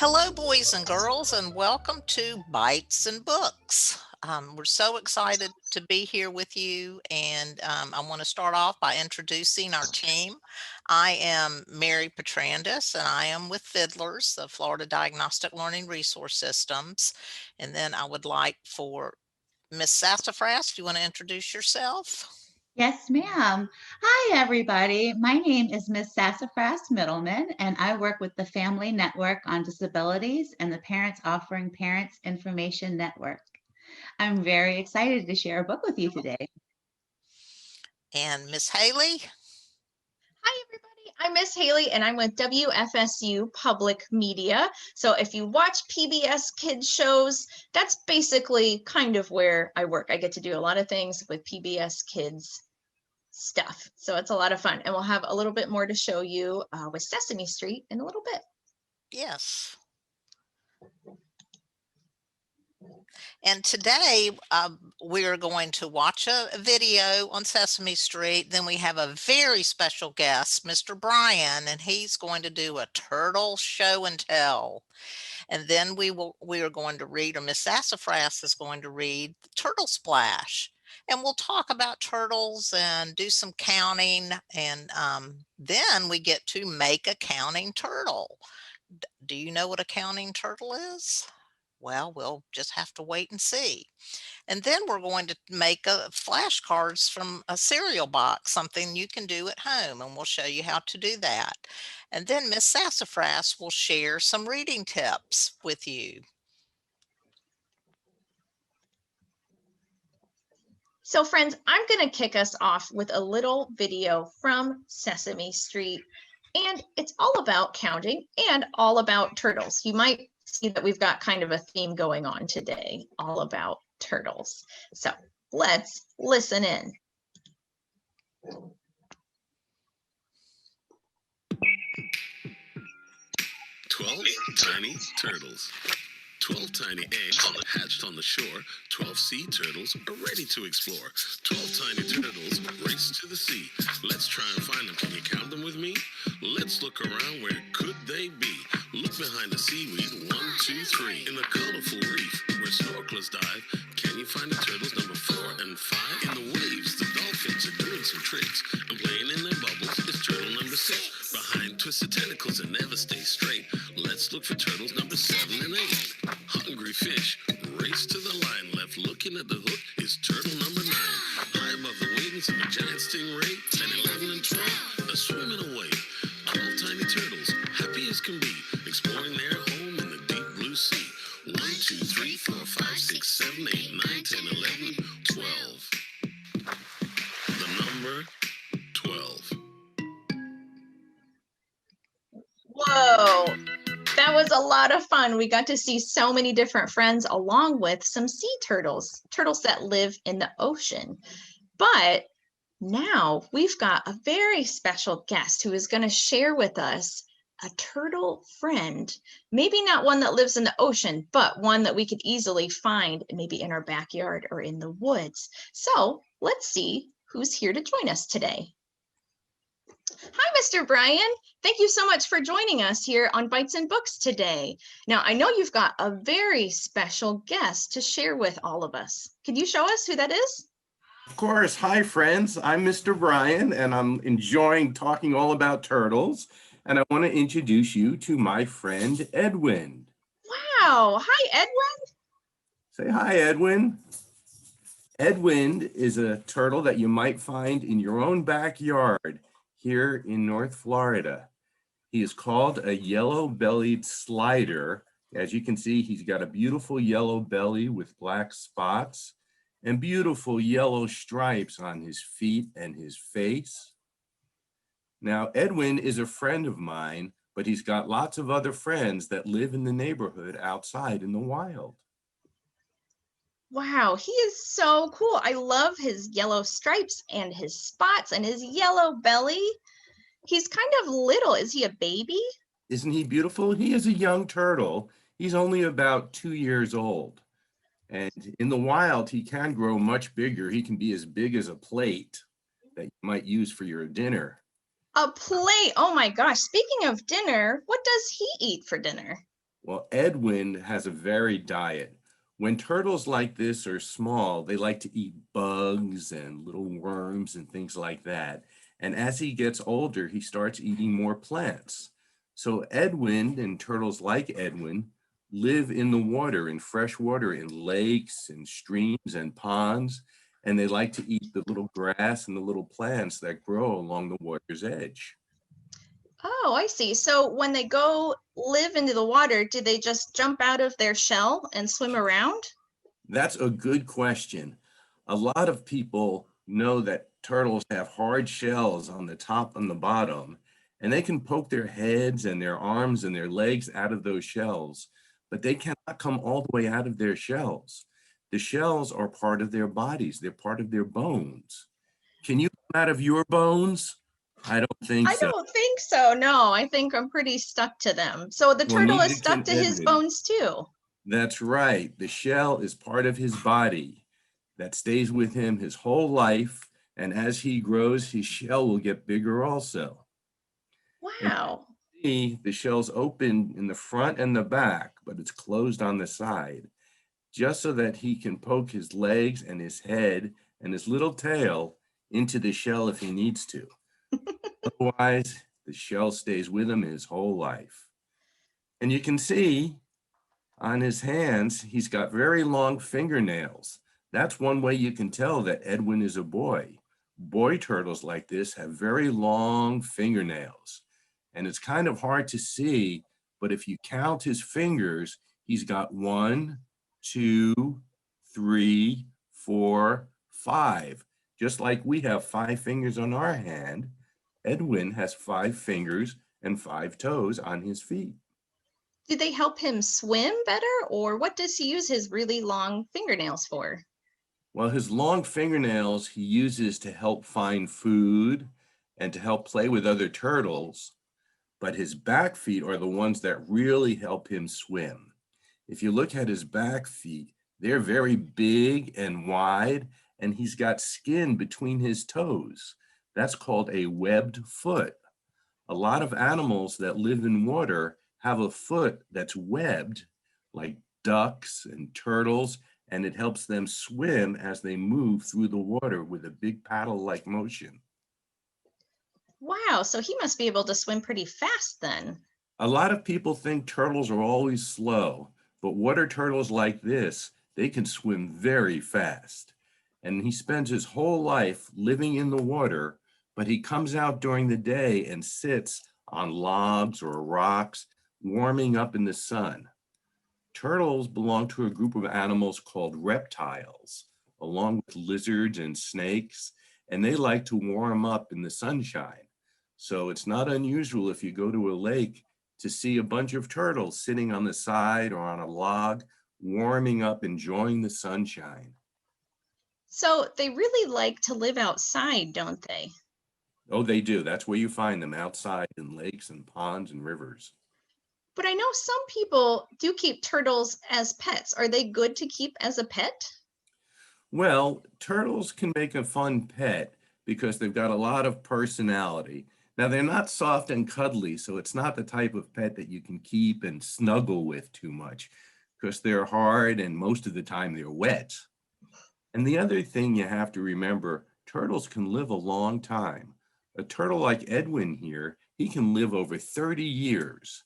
Hello, boys and girls, and welcome to Bytes and Books. We're so excited to be here with you, and I want to start off by introducing our team. I am Mary Petrandis, and I am with Fiddlers, the Florida Diagnostic Learning Resource Systems. And then I would like for Miss Sassafras, do you want to introduce yourself? Yes, ma'am. Hi, everybody. My name is Miss Sassafras Middleman, and I work with the Family Network on Disabilities and the Parents Offering Parents Information Network. I'm very excited to share a book with you today. And Miss Haley? Hi, everybody. I'm Miss Haley, and I'm with WFSU Public Media. So if you watch PBS kids shows, that's basically kind of where I work. I get to do a lot of things with PBS kids stuff. So it's a lot of fun. And we'll have a little bit more to show you with Sesame Street in a little bit. Yes. And today we are going to watch a video on Sesame Street. Then we have a very special guest, Mr. Brian, and he's going to do a turtle show and tell. And then we are going to read, or Miss Sassafras is going to read Turtle Splash. And we'll talk about turtles and do some counting. And then we get to make a counting turtle. Do you know what a counting turtle is? Well, we'll just have to wait and see. And then we're going to make flashcards from a cereal box, something you can do at home, and we'll show you how to do that. And then Miss Sassafras will share some reading tips with you. So friends, I'm going to kick us off with a little video from Sesame Street. And it's all about counting and all about turtles. You might see that we've got kind of a theme going on today, all about turtles. So let's listen in. 12 tiny turtles. 12 tiny eggs hatched on the shore. 12 sea turtles are ready to explore. 12 tiny turtles race to the sea. Let's try and find them. Can you count them with me? Let's look around. Where could they be? Look behind the seaweed. 1, 2, 3. In the colorful reef where snorkelers dive. Can you find the turtles number 4 and 5? In the waves, the dolphins are doing some tricks. And playing in their bubbles is turtle number 6. Behind twisted tentacles that never stay straight. Let's look for turtles number 7 and 8. Hungry fish race to the line. Left looking at the hook is turtle number 9. High above the wings of a giant stingray. 10, 11, and 12 are swimming away. 12 tiny turtles, happy as can be, exploring their home in the deep blue sea. 1, 2, 3, 4, 5, 6, 7, 8, 9, 10, 11, 12. The number 12. Whoa, that was a lot of fun. We got to see so many different friends along with some sea turtles, turtles that live in the ocean. But now we've got a very special guest who is going to share with us a turtle friend, maybe not one that lives in the ocean, but one that we could easily find maybe in our backyard or in the woods. So let's see who's here to join us today. Hi, Mr. Brian. Thank you so much for joining us here on Bytes and Books today. Now, I know you've got a very special guest to share with all of us. Could you show us who that is? Of course. Hi, friends. I'm Mr. Brian, and I'm enjoying talking all about turtles. And I want to introduce you to my friend, Edwin. Wow. Hi, Edwin. Say hi, Edwin. Edwin is a turtle that you might find in your own backyard here in North Florida. He is called a yellow-bellied slider. As you can see, he's got a beautiful yellow belly with black spots and beautiful yellow stripes on his feet and his face. Now, Edwin is a friend of mine, but he's got lots of other friends that live in the neighborhood outside in the wild. Wow, he is so cool. I love his yellow stripes and his spots and his yellow belly. He's kind of little. Is he a baby? Isn't he beautiful? He is a young turtle. He's only about 2 years old. And in the wild, he can grow much bigger. He can be as big as a plate that you might use for your dinner. A plate. Oh my gosh. Speaking of dinner, what does he eat for dinner? Well, Edwin has a varied diet. When turtles like this are small, they like to eat bugs and little worms and things like that. And as he gets older, he starts eating more plants. So Edwin and turtles like Edwin live in the water, in fresh water, in lakes and streams and ponds. And they like to eat the little grass and the little plants that grow along the water's edge. Oh, I see. So when they go live into the water, do they just jump out of their shell and swim around? That's a good question. A lot of people know that turtles have hard shells on the top and the bottom, and they can poke their heads and their arms and their legs out of those shells, but they cannot come all the way out of their shells. The shells are part of their bodies, they're part of their bones. Can you come out of your bones? I don't think I so. don't think so. No, I think I'm pretty stuck to them. So the Well, turtle neither is stuck can to his Edwin. bones too. That's right. The shell is part of his body that stays with him his whole life. And as he grows, his shell will get bigger also. And Wow. see, the shell's open in the front and the back, but it's closed on the side, just so that he can poke his legs and his head and his little tail into the shell if he needs to. Otherwise, the shell stays with him his whole life. And you can see on his hands, he's got very long fingernails. That's one way you can tell that Edwin is a boy. Boy turtles like this have very long fingernails. And it's kind of hard to see, but if you count his fingers, he's got 1, 2, 3, 4, 5. Just like we have 5 fingers on our hand, Edwin has 5 fingers and 5 toes on his feet. Do they help him swim better, or what does he use his really long fingernails for? Well, his long fingernails he uses to help find food and to help play with other turtles, but his back feet are the ones that really help him swim. If you look at his back feet, they're very big and wide, and he's got skin between his toes. That's called a webbed foot. A lot of animals that live in water have a foot that's webbed, like ducks and turtles, and it helps them swim as they move through the water with a big paddle-like motion. Wow, so he must be able to swim pretty fast then. A lot of people think turtles are always slow, but water turtles like this, they can swim very fast. And he spends his whole life living in the water, but he comes out during the day and sits on logs or rocks, warming up in the sun. Turtles belong to a group of animals called reptiles, along with lizards and snakes, and they like to warm up in the sunshine. So it's not unusual if you go to a lake to see a bunch of turtles sitting on the side or on a log, warming up, enjoying the sunshine. So they really like to live outside, don't they? Oh, they do. That's where you find them, outside in lakes and ponds and rivers. But I know some people do keep turtles as pets. Are they good to keep as a pet? Well, turtles can make a fun pet because they've got a lot of personality. Now, they're not soft and cuddly, so it's not the type of pet that you can keep and snuggle with too much because they're hard and most of the time they're wet. And the other thing you have to remember, turtles can live a long time. A turtle like Edwin here, he can live over 30 years.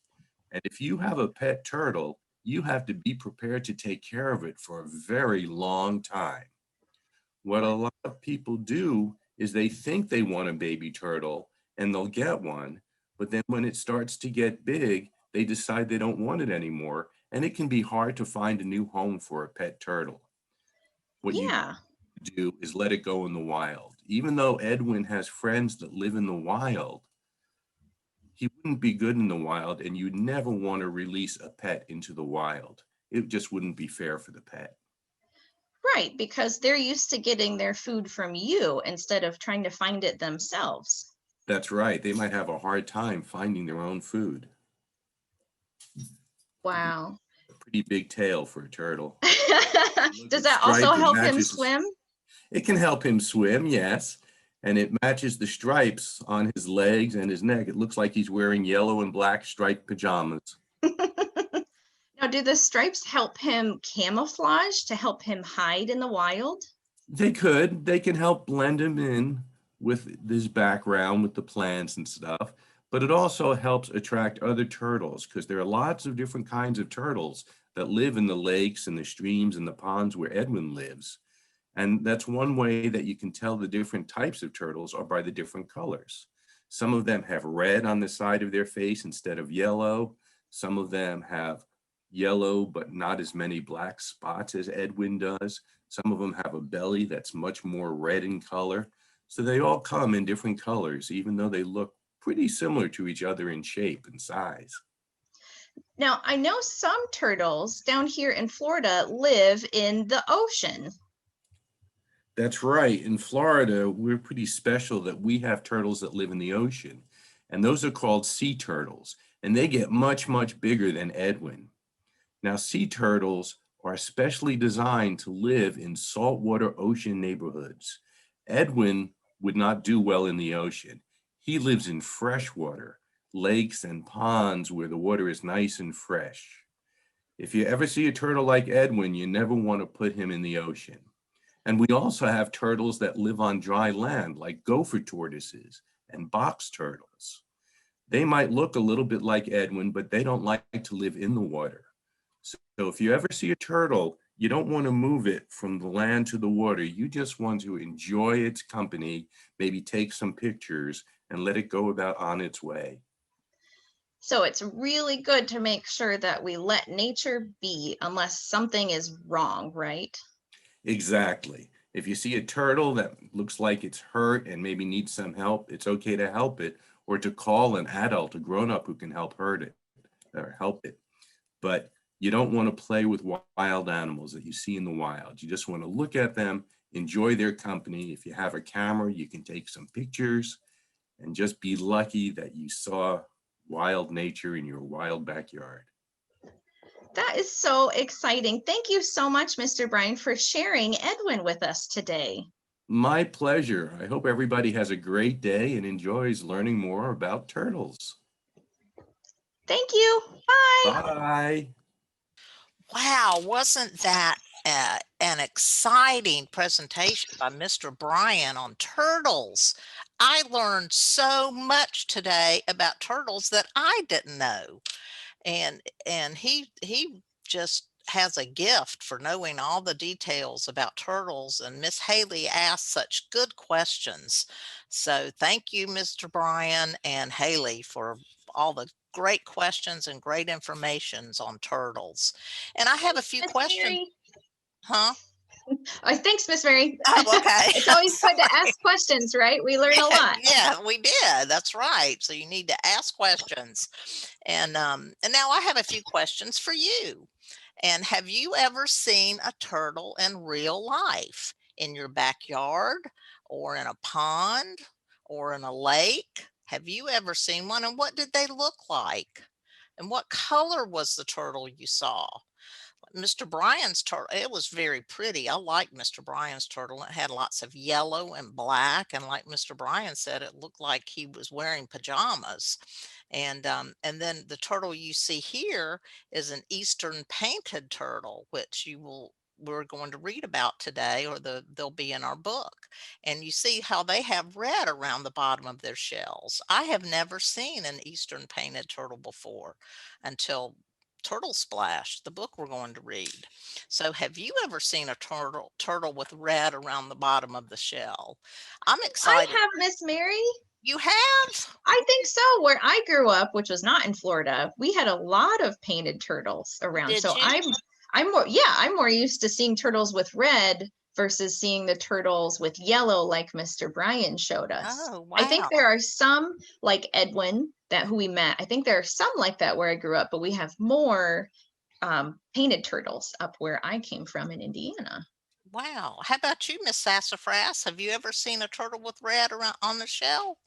And if you have a pet turtle, you have to be prepared to take care of it for a very long time. What a lot of people do is they think they want a baby turtle and they'll get one, but then when it starts to get big, they decide they don't want it anymore, and it can be hard to find a new home for a pet turtle. What you Yeah. do is let it go in the wild. Even though Edwin has friends that live in the wild, he wouldn't be good in the wild, and you'd never want to release a pet into the wild. It just wouldn't be fair for the pet. Right, because they're used to getting their food from you instead of trying to find it themselves. That's right. They might have a hard time finding their own food. Wow. A pretty big tail for a turtle. Does that also Stripe, it help him matches- swim? It can help him swim, yes. And it matches the stripes on his legs and his neck. It looks like he's wearing yellow and black striped pajamas. Now, do the stripes help him camouflage to help him hide in the wild? They could. They can help blend him in with this background with the plants and stuff, but it also helps attract other turtles because there are lots of different kinds of turtles that live in the lakes and the streams and the ponds where Edwin lives. And that's one way that you can tell the different types of turtles are by the different colors. Some of them have red on the side of their face instead of yellow. Some of them have yellow, but not as many black spots as Edwin does. Some of them have a belly that's much more red in color. So they all come in different colors, even though they look pretty similar to each other in shape and size. Now, I know some turtles down here in Florida live in the ocean. That's right. In Florida, we're pretty special that we have turtles that live in the ocean. And those are called sea turtles. And they get much, much bigger than Edwin. Now, sea turtles are specially designed to live in saltwater ocean neighborhoods. Edwin would not do well in the ocean. He lives in freshwater, lakes and ponds where the water is nice and fresh. If you ever see a turtle like Edwin, you never want to put him in the ocean. And we also have turtles that live on dry land, like gopher tortoises and box turtles. They might look a little bit like Edwin, but they don't like to live in the water. So if you ever see a turtle, you don't want to move it from the land to the water. You just want to enjoy its company, maybe take some pictures and let it go about on its way. So it's really good to make sure that we let nature be unless something is wrong, right? Exactly. If you see a turtle that looks like it's hurt and maybe needs some help, it's okay to help it or to call an adult, a grown-up who can help hurt it or help it. But you don't want to play with wild animals that you see in the wild. You just want to look at them, enjoy their company. If you have a camera, you can take some pictures and just be lucky that you saw wild nature in your wild backyard. That is so exciting. Thank you so much, Mr. Bryan, for sharing Edwin with us today. My pleasure. I hope everybody has a great day and enjoys learning more about turtles. Thank you. Bye. Bye. Wow, wasn't that an exciting presentation by Mr. Bryan on turtles? I learned so much today about turtles that I didn't know. And he just has a gift for knowing all the details about turtles, and Miss Haley asked such good questions. So thank you, Mr. Bryan and Haley, for all the great questions and great informations on turtles. And I have a few Miss questions. Mary. Huh? Oh, thanks, Miss Mary. Oh, okay. It's always good to ask questions, right? We learn a lot. Yeah, we did. That's right. So you need to ask questions. And now I have a few questions for you. And have you ever seen a turtle in real life in your backyard or in a pond or in a lake? Have you ever seen one, and what did they look like? And what color was the turtle you saw? Mr. Bryan's turtle, it was very pretty. I liked Mr. Bryan's turtle. It had lots of yellow and black, and like Mr. Bryan said, it looked like he was wearing pajamas. And then the turtle you see here is an Eastern painted turtle, which we're going to read about today, or they'll be in our book. And you see how they have red around the bottom of their shells. I have never seen an Eastern painted turtle before until Turtle Splash, the book we're going to read. So have you ever seen a turtle with red around the bottom of the shell? I'm excited. I have, Miss Mary. You have? I think so. Where I grew up, which was not in Florida, we had a lot of painted turtles around. Did So you? I'm more used to seeing turtles with red versus seeing the turtles with yellow like Mr. Bryan showed us. Oh, wow. I think there are some like Edwin who we met. I think there are some like that where I grew up, but we have more painted turtles up where I came from in Indiana. Wow. How about you, Miss Sassafras? Have you ever seen a turtle with red around on the shell?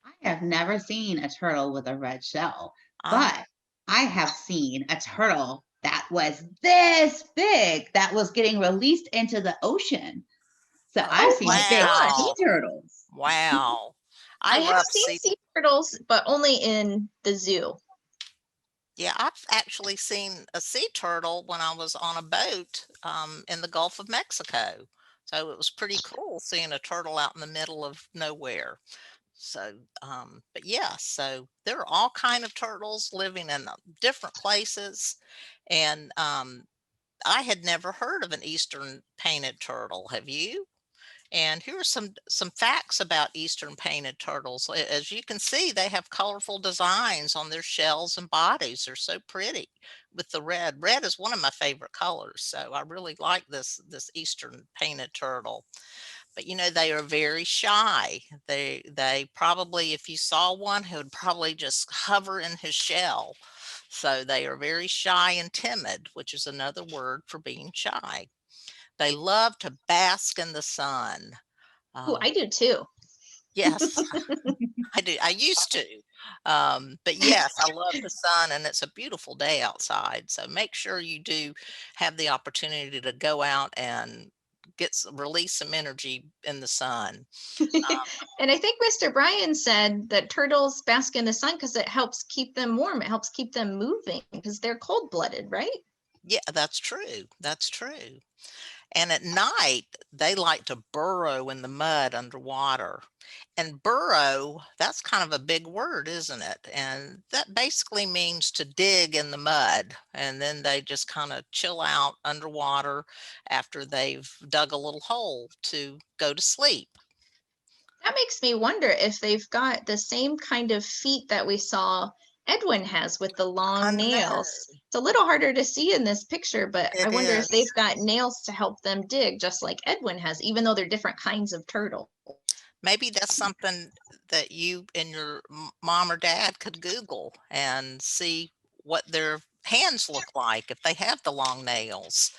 I have never seen a turtle with a red shell, Ah. but I have seen a turtle that was this big that was getting released into the ocean. So I've seen my big gosh. sea turtles. Wow. I have love seen sea. sea turtles, but only in the zoo. Yeah, I've actually seen a sea turtle when I was on a boat in the Gulf of Mexico. So it was pretty cool seeing a turtle out in the middle of nowhere. So, but yeah, so there are all kind of turtles living in different places, and I had never heard of an eastern painted turtle. Have you? And here are some facts about eastern painted turtles. As you can see, they have colorful designs on their shells and bodies. They're so pretty with the red. Red is one of my favorite colors, so I really like this eastern painted turtle. But you know, they are very shy. They probably, if you saw one, he would probably just hover in his shell. So they are very shy and timid, which is another word for being shy. They love to bask in the sun. Oh, I Um, do too. yes, I do. I used to. But yes, I love the sun and it's a beautiful day outside. So make sure you do have the opportunity to go out and release some energy in the sun. And I think Mr. Brian said that turtles bask in the sun because it helps keep them warm. It helps keep them moving because they're cold-blooded, right? Yeah, that's true. That's true. And at night, they like to burrow in the mud underwater. And burrow, that's kind of a big word, isn't it? And that basically means to dig in the mud. And then they just kind of chill out underwater after they've dug a little hole to go to sleep. That makes me wonder if they've got the same kind of feet that we saw Edwin has with the I long know nails. It's a little harder to see in this picture, but I it wonder if is. they've got nails to help them dig, just like Edwin has, even though they're different kinds of turtle. Maybe that's something that you and your mom or dad could Google and see what their hands look like if they have the long nails.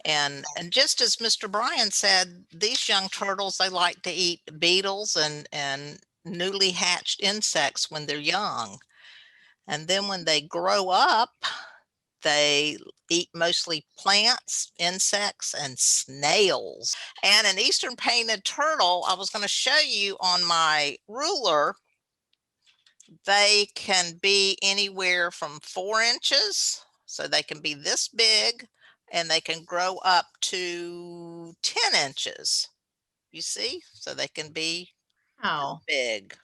And just as Mr. Bryan said, these young turtles, they like to eat beetles and newly hatched insects when they're young. And then when they grow up, they eat mostly plants, insects, and snails. And an eastern painted turtle, I was going to show you on my ruler, they can be anywhere from 4 inches. So they can be this big and they can grow up to 10 inches. You see? So they can be Wow. big.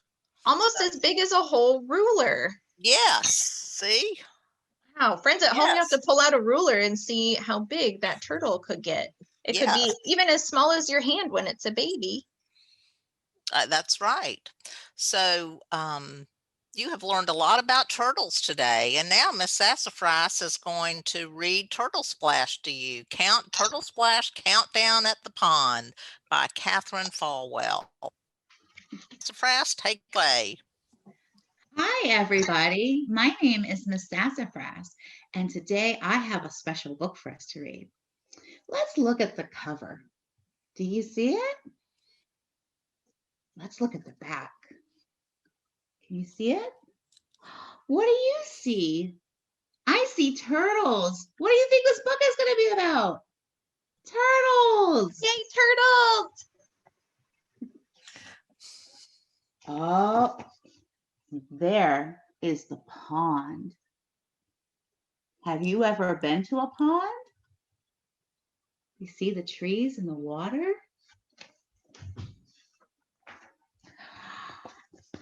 Almost as big as a whole ruler. Yes. See? Wow. Friends at home, you have to Yes. pull out a ruler and see how big that turtle could get. It could be Yes. even as small as your hand when it's a baby. That's right. So, you have learned a lot about turtles today, and now Miss Sassafras is going to read Turtle Splash to you. Turtle Splash Countdown at the Pond by Catherine Falwell. Sassafras, take away. Hi, everybody. My name is Miss Sassafras, and today I have a special book for us to read. Let's look at the cover. Do you see it? Let's look at the back. Can you see it? What do you see? I see turtles. What do you think this book is going to be about? Turtles. Yay, turtles! Oh, there is the pond. Have you ever been to a pond? You see the trees and the water?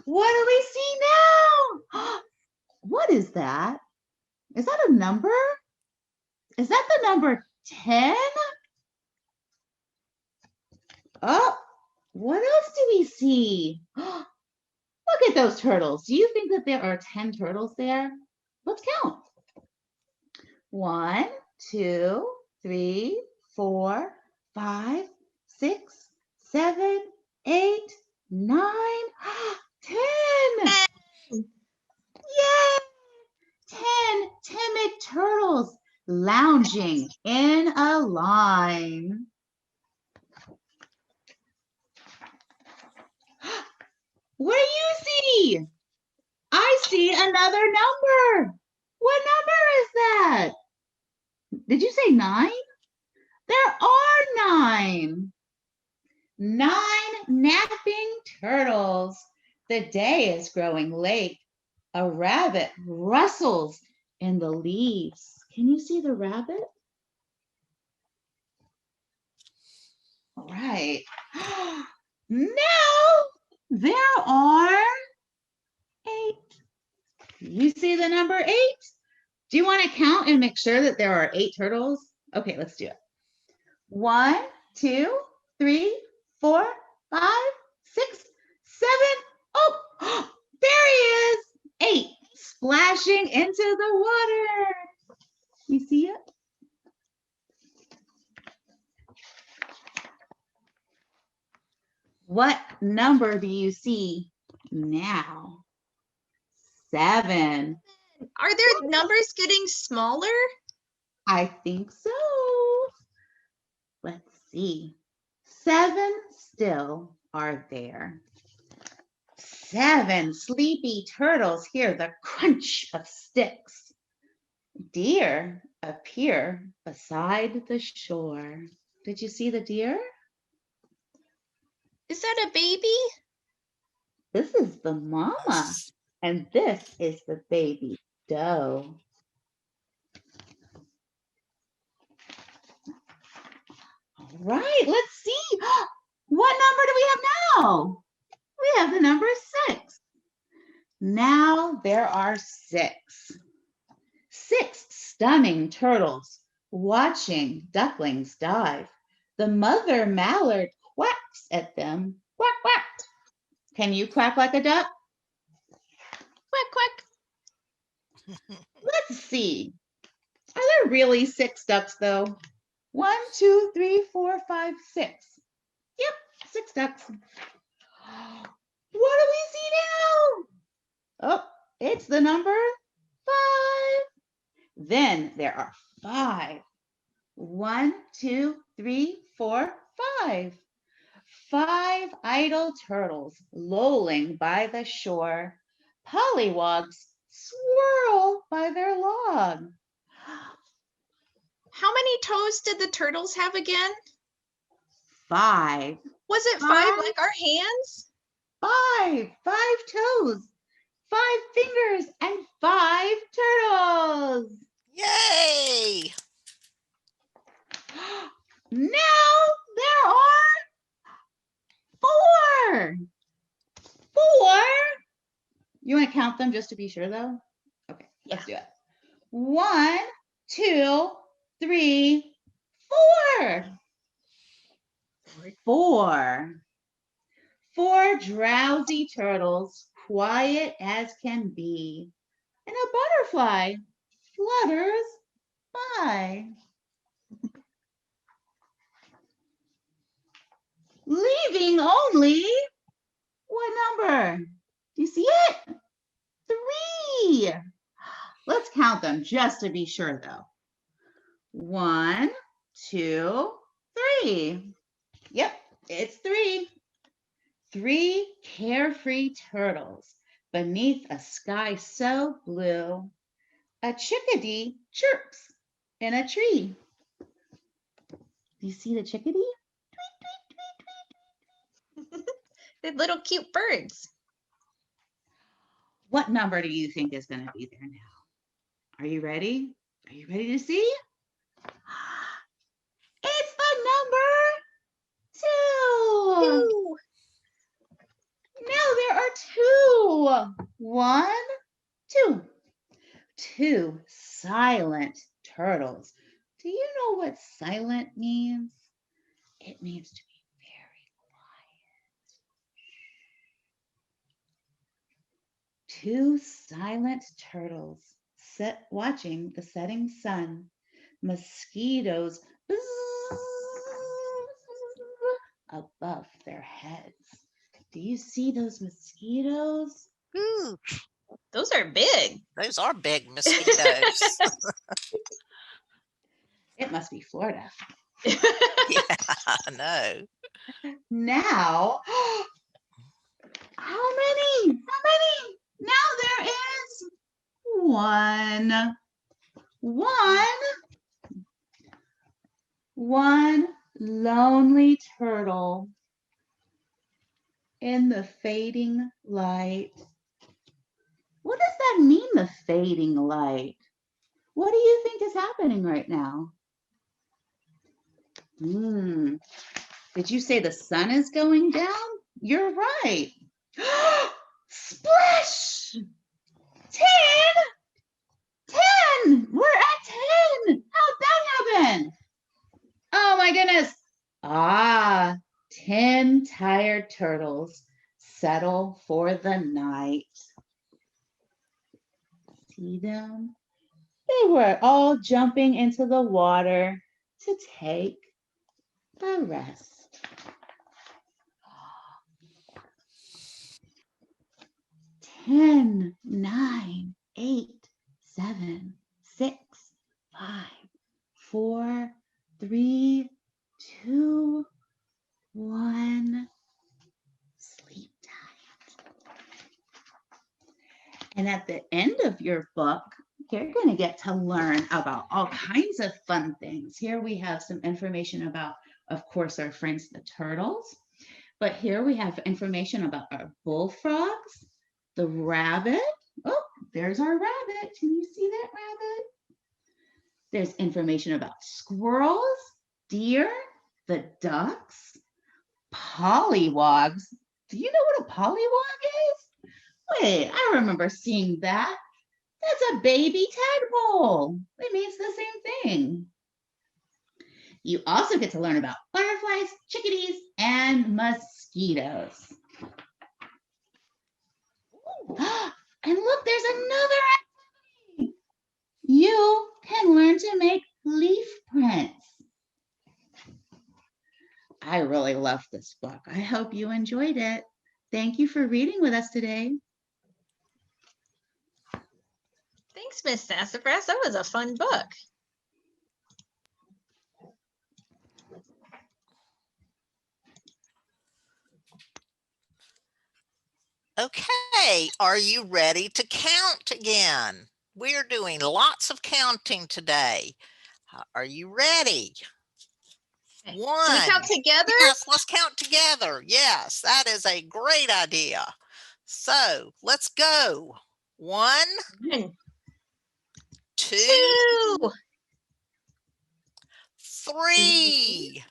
What do we see now? What is that? Is that a number? Is that the number 10? Oh, what else do we see? Look at those turtles. Do you think that there are 10 turtles there? Let's count. 1, 2, 3, 4, 5, 6, 7, 8, 9, 10. Yay! 10 timid turtles lounging in a line. What do you see? I see another number. What number is that? Did you say 9? There are 9. 9 napping turtles. The day is growing late. A rabbit rustles in the leaves. Can you see the rabbit? All right. Now there are 8. You see the number 8? Do you want to count and make sure that there are 8 turtles? Okay, let's do it. 1, 2, 3, 4, 5, 6, 7. Oh, there he is. 8 splashing into the water. You see it? What number do you see now? 7. Are their numbers getting smaller? I think so. Let's see. 7 still are there. 7 sleepy turtles hear the crunch of sticks. Deer appear beside the shore. Did you see the deer? Is that a baby? This is the mama, and this is the baby doe. All right, let's see. What number do we have now? We have the number 6. Now there are 6. 6 stunning turtles watching ducklings dive. The mother mallard quacks at them. Quack, quack. Can you quack like a duck? Quack, quack. Let's see. Are there really 6 ducks though? 1, 2, 3, 4, 5, 6. Yep, 6 ducks. What do we see now? Oh, it's the number 5. Then there are 5. 1, 2, 3, 4, 5. 5 idle turtles lolling by the shore. Pollywogs swirl by their log. How many toes did the turtles have again? 5. Was it 5 5. like our hands? 5. 5 toes, 5 fingers, and 5 turtles. Yay! Now there are 4. 4. You want to count them just to be sure, though? Okay, let's do it. 1, 2, 3, 4. 4. 4 drowsy turtles, quiet as can be, and a butterfly flutters by. Leaving only, what number? Do you see it? 3. Let's count them just to be sure though. 1, 2, 3. Yep, it's 3. 3 carefree turtles beneath a sky so blue. A chickadee chirps in a tree. Do you see the chickadee? They're little cute birds. What number do you think is going to be there now? Are you ready? Are you ready to see? It's the number 2. 2. Now there are 2. 1, 2. 2 silent turtles. Do you know what silent means? It means to be very quiet. 2 silent turtles watching the setting sun. Mosquitoes buzz above their heads. Do you see those mosquitoes? Ooh, Those are big. those are big mosquitoes. It must be Florida. Yeah, I know. Now, how many? How many? Now there is 1. 1 lonely turtle in the fading light. What does that mean, the fading light? What do you think is happening right now? Did you say the sun is going down? You're right. Splash! 10! 10! We're at 10! How'd that happen? Oh my goodness. 10 tired turtles settle for the night. See them? They were all jumping into the water to take a rest. 10, 9, 8, 7, 6, 5, 4, 3, 2, 1. Sleep time. And at the end of your book, you're going to get to learn about all kinds of fun things. Here we have some information about, of course, our friends, the turtles. But here we have information about our bullfrogs, the rabbit. Oh, there's our rabbit. Can you see that rabbit? There's information about squirrels, deer, the ducks, pollywogs. Do you know what a pollywog is? Wait, I remember seeing that. That's a baby tadpole. It means the same thing. You also get to learn about butterflies, chickadees, and mosquitoes. And look, there's another activity. You can learn to make leaf prints. I really loved this book. I hope you enjoyed it. Thank you for reading with us today. Thanks, Miss Sassafras. That was a fun book. Okay, are you ready to count again? We're doing lots of counting today. Are you ready? Okay. One. Do we count together? Yes, let's count together. Yes, that is a great idea. So let's go. 1, 1, 2, 2, 3.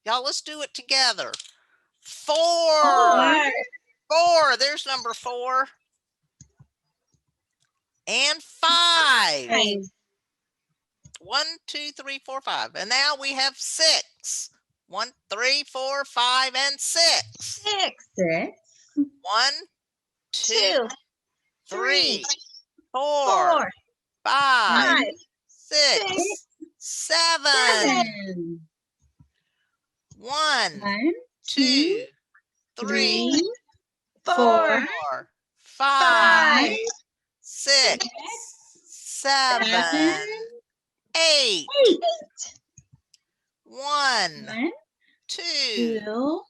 Y'all, let's do it together. 4. 4, 4. There's number 4. And 5. 5, 1, 2, 3, 4, 5. And now we have 6. 1, 3, 4, 5, and 6. 6, 6, 1, 2, 2, 3, 4, 4, 5, 5, 6, 6, 7. 7. 1, 1, 2, 3, 3, 4, 4, 5, 5, 6, 7, 7, 8. 8, 1, 1, 2, 2,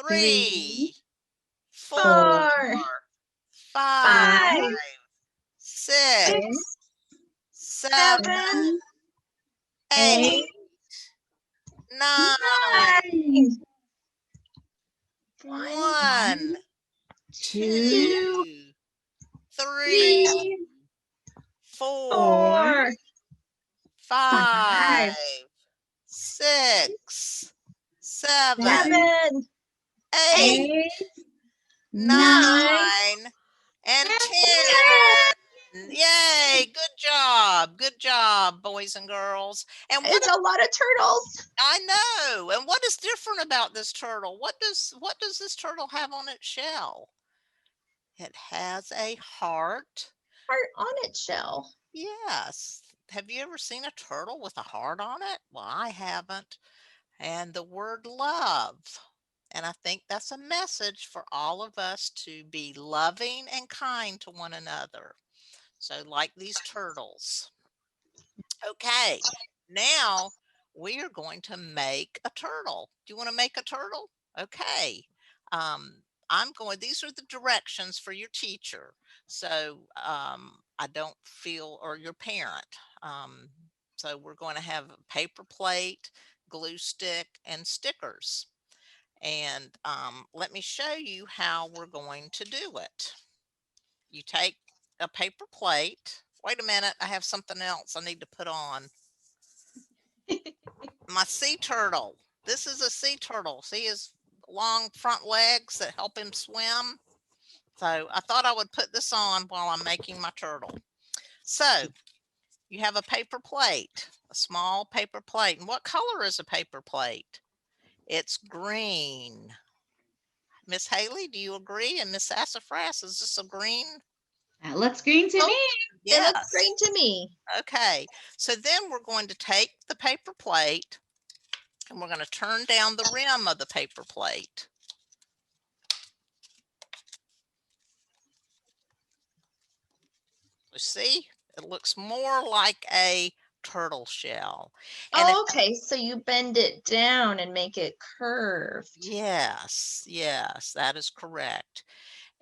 3, 4, 4, 5, 5, 6, 6, 7, 7, 8, 8, 9. 9, 1, 2, 2, 3, 3, 4, 4, 5, 5, 6, 7, 7, 8, 8, 9, and 10. 10. Yay, good job. Good job, boys and girls. And what It's a lot of turtles. I know. And what is different about this turtle? What does this turtle have on its shell? It has a heart. Heart on its shell. Yes. Have you ever seen a turtle with a heart on it? Well, I haven't. And the word love. And I think that's a message for all of us to be loving and kind to one another. So like these turtles. Okay, now we are going to make a turtle. Do you want to make a turtle? Okay. These are the directions for your teacher. So I don't feel, or your parent. So we're going to have a paper plate, glue stick, and stickers. And let me show you how we're going to do it. You take a paper plate Wait a minute, I have something else I need to put on. My sea turtle. This is a sea turtle. See his long front legs that help him swim? So I thought I would put this on while I'm making my turtle. So you have a paper plate, a small paper plate. And what color is a paper plate? It's green. Miss Haley, do you agree? And Miss Sassafras, is this a green? That looks green to Oh, me. It looks Yes. green to me. Okay. So then we're going to take the paper plate and we're going to turn down the rim of the paper plate. You see, it looks more like a turtle shell. And Oh, okay. So you bend it down and make it curved. yes, that is correct.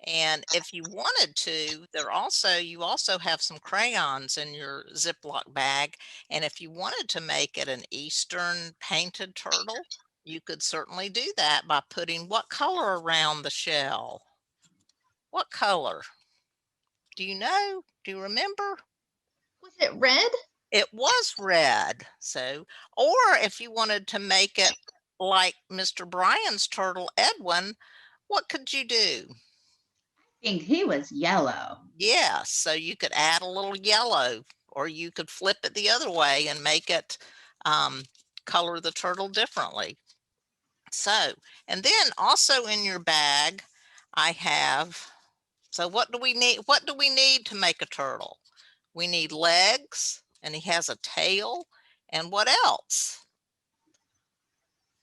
And if you wanted to, you also have some crayons in your Ziploc bag. And if you wanted to make it an Eastern painted turtle, you could certainly do that by putting what color around the shell? What color? Do you know? Do you remember? Was it red? It was red. So, or if you wanted to make it like Mr. Bryan's turtle, Edwin, what could you do? I think he was yellow. Yes, so you could add a little yellow, or you could flip it the other way and make it color the turtle differently. So, and then also in your bag, I have, so what do we need? What do we need to make a turtle? We need legs, and he has a tail. And what else?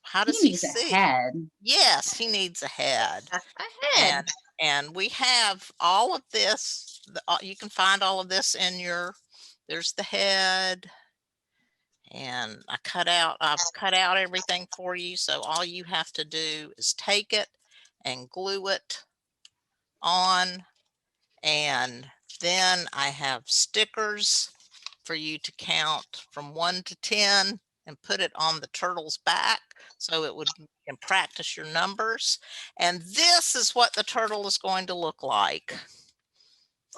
How He does he needs a see? head. Yes, he needs a head. A head. And we have all of this. You can find all of this in there's the head. And I've cut out everything for you. So all you have to do is take it and glue it on. And then I have stickers for you to count from 1 to 10 and put it on the turtle's back so it would and practice your numbers. And this is what the turtle is going to look like.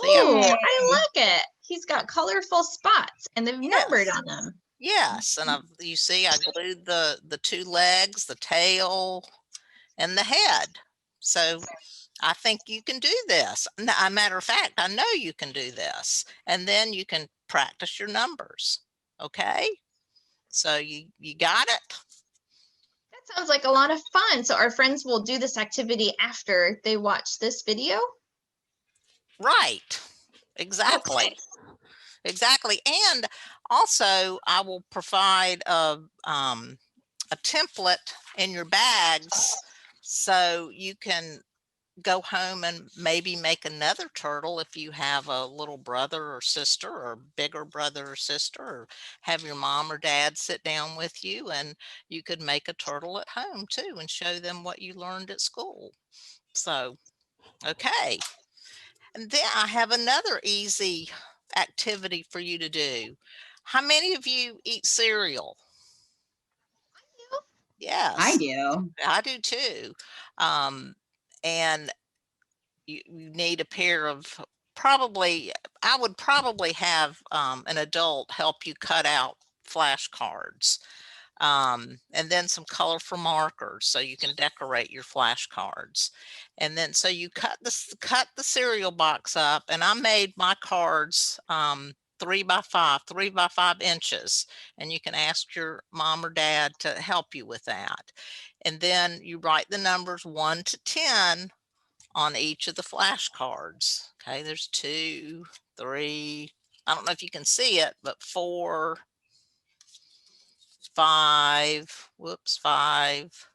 See, Ooh, Yay. I like it. He's got colorful spots and they've numbered yes, on them. yes, and you see, I glued the two legs, the tail, and the head. So I think you can do this. A matter of fact, I know you can do this, and then you can practice your numbers. Okay, so you got it. That sounds like a lot of fun. So our friends will do this activity after they watch this video. Right. Exactly. Okay. Exactly. And also I will provide a template in your bags so you can go home and maybe make another turtle if you have a little brother or sister or bigger brother or sister, or have your mom or dad sit down with you and you could make a turtle at home too and show them what you learned at school. So, okay. And then I have another easy activity for you to do. How many of you eat cereal? I Yes, do. I do too. Um, and you need a pair of I would probably have an adult help you cut out flashcards. And then some colorful markers so you can decorate your flashcards. And then so you cut the cereal box up, and I made my cards 3 by 5 inches, and you can ask your mom or dad to help you with that. And then you write the numbers 1 to 10 on each of the flashcards. Okay, there's 2, 3. I don't know if you can see it, but 4, 5, 5,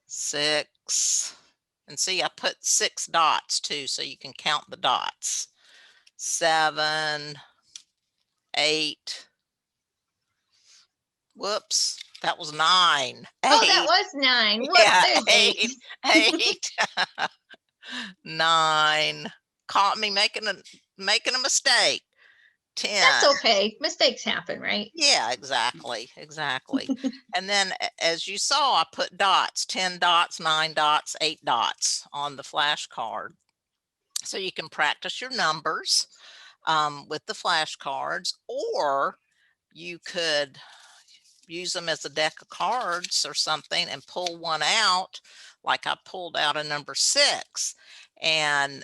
6, and see, I put 6 dots too, so you can count the dots. 7, 8, whoops, that was 9. Oh, that 8, was 9. Whoops, yeah, there's 8. 8, 9. Caught me making a mistake. 10. That's okay. Mistakes happen, right? Yeah, exactly. And then as you saw, I put dots, 10 dots, 9 dots, 8 dots on the flashcard. So you can practice your numbers. with the flashcards, or you could use them as a deck of cards or something and pull one out, like I pulled out a number 6. And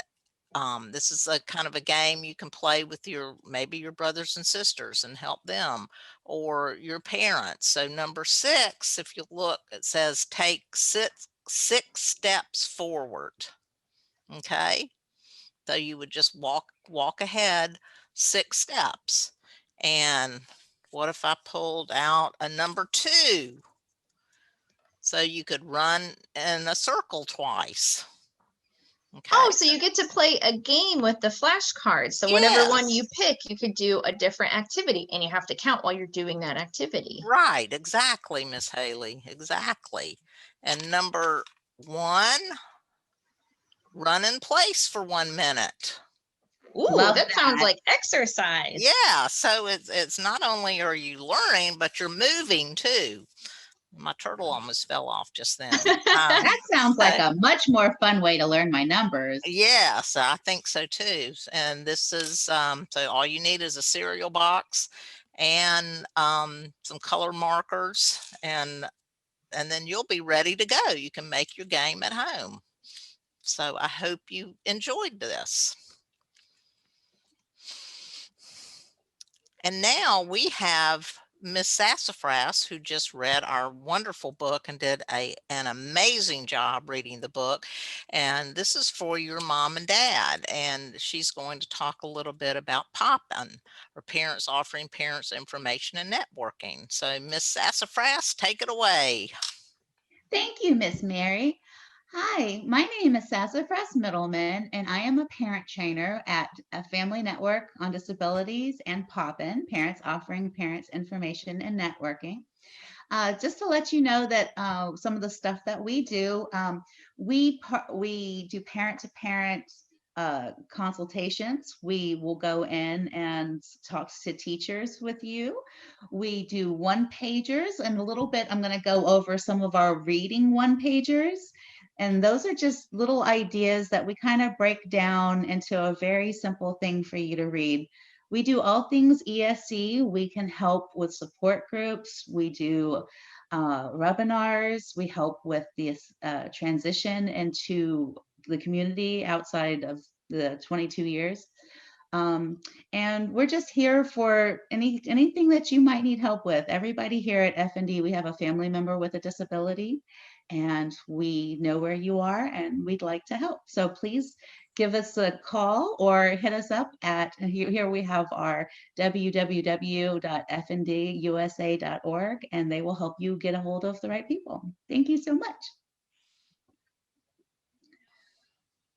this is a kind of a game you can play with maybe your brothers and sisters and help them, or your parents. So number 6, if you look, it says take six steps forward. Okay. So you would just walk ahead 6 steps. And what if I pulled out a number 2? So you could run in a circle twice. Okay. Oh, so you get to play a game with the flashcards. So whatever one you Yes. pick, you could do a different activity, and you have to count while you're doing that activity. Right, exactly, Miss Haley, exactly. And number 1, run in place for 1 minute. Ooh, Love that sounds that. like exercise. Yeah, so it's not only are you learning, but you're moving too. My turtle almost fell off just then. That sounds like so- a much more fun way to learn my numbers. Yes, I think so too. And this is so all you need is a cereal box and some color markers, and then you'll be ready to go. You can make your game at home. So I hope you enjoyed this. And now we have Miss Sassafras, who just read our wonderful book and did an amazing job reading the book. And this is for your mom and dad. And she's going to talk a little bit about Poppin', or parents offering parents information and networking. So Miss Sassafras, take it away. Thank you, Miss Mary. Hi, my name is Sassafras Middleman, and I am a parent trainer at a Family Network on Disabilities and Poppin', Parents Offering Parents Information and Networking. Just to let you know that some of the stuff that we do, we do parent-to-parent consultations. We will go in and talk to teachers with you. We do one-pagers, and a little bit I'm going to go over some of our reading one-pagers. And those are just little ideas that we kind of break down into a very simple thing for you to read. We do all things ESC. We can help with support groups. We do webinars. We help with this transition into the community outside of the 22 years. And we're just here for anything that you might need help with. Everybody here at F&D, we have a family member with a disability, and we know where you are and we'd like to help. So please give us a call or hit us up at, here we have our www.fndusa.org, and they will help you get a hold of the right people. Thank you so much.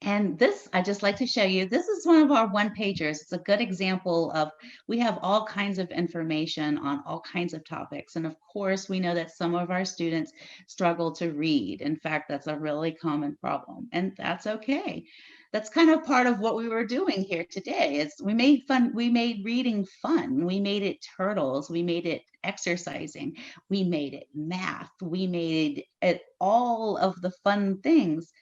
And this, I just like to show you, this is one of our one-pagers. It's a good example of, we have all kinds of information on all kinds of topics. And of course, we know that some of our students struggle to read. In fact, that's a really common problem, and that's okay. That's kind of part of what we were doing here today, is we made reading fun. We made it turtles. We made it exercising. We made it math. We made it all of the fun things.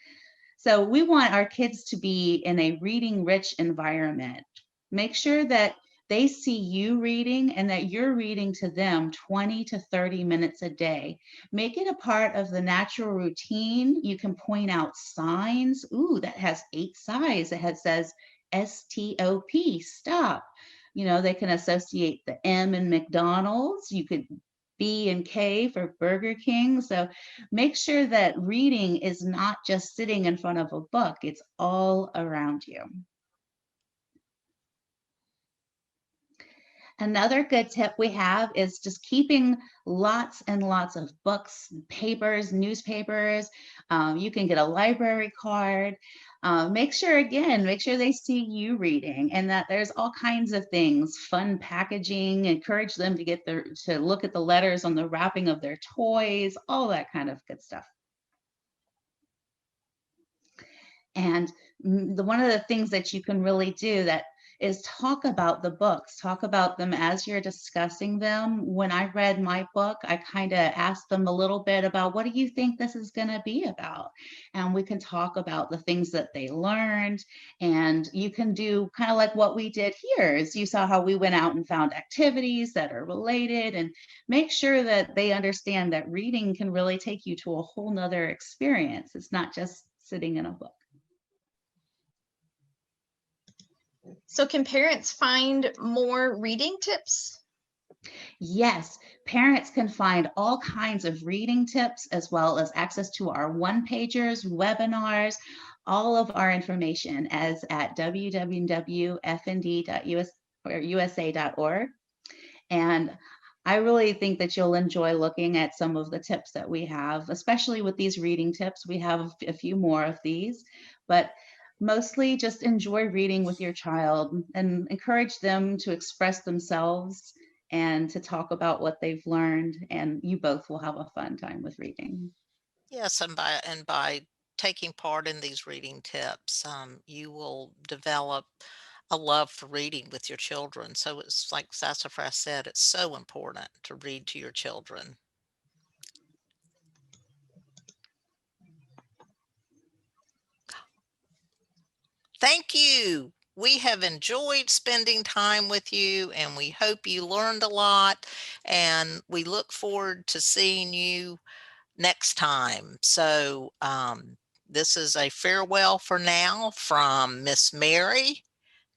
So we want our kids to be in a reading-rich environment. Make sure that they see you reading and that you're reading to them 20 to 30 minutes a day. Make it a part of the natural routine. You can point out signs. Ooh, that has 8 sides. It says S-T-O-P, stop. You know, they can associate the M in McDonald's. You could B and K for Burger King. So make sure that reading is not just sitting in front of a book, it's all around you. Another good tip we have is just keeping lots and lots of books, papers, newspapers. You can get a library card. Make sure they see you reading, and that there's all kinds of things, fun packaging. Encourage them to look at the letters on the wrapping of their toys, all that kind of good stuff. And one of the things that you can really do that is talk about the books, talk about them as you're discussing them. When I read my book, I kind of asked them a little bit about, what do you think this is going to be about? And we can talk about the things that they learned. And you can do kind of like what we did here, is you saw how we went out and found activities that are related, and make sure that they understand that reading can really take you to a whole nother experience. It's not just sitting in a book. So can parents find more reading tips? Yes, parents can find all kinds of reading tips, as well as access to our one-pagers, webinars, all of our information as at www.fnd.usa.org. And I really think that you'll enjoy looking at some of the tips that we have, especially with these reading tips. We have a few more of these, but mostly just enjoy reading with your child and encourage them to express themselves and to talk about what they've learned, and you both will have a fun time with reading. Yes, and by taking part in these reading tips, you will develop a love for reading with your children. So it's like Sassafras said, it's so important to read to your children. Thank you. We have enjoyed spending time with you, and we hope you learned a lot, and we look forward to seeing you next time. So this is a farewell for now from Miss Mary,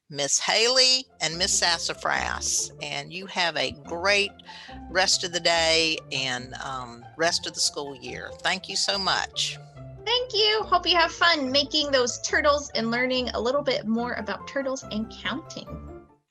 Miss Haley, and Miss Sassafras. And you have a great rest of the day and rest of the school year. Thank you so much. Thank you. Hope you have fun making those turtles and learning a little bit more about turtles and counting.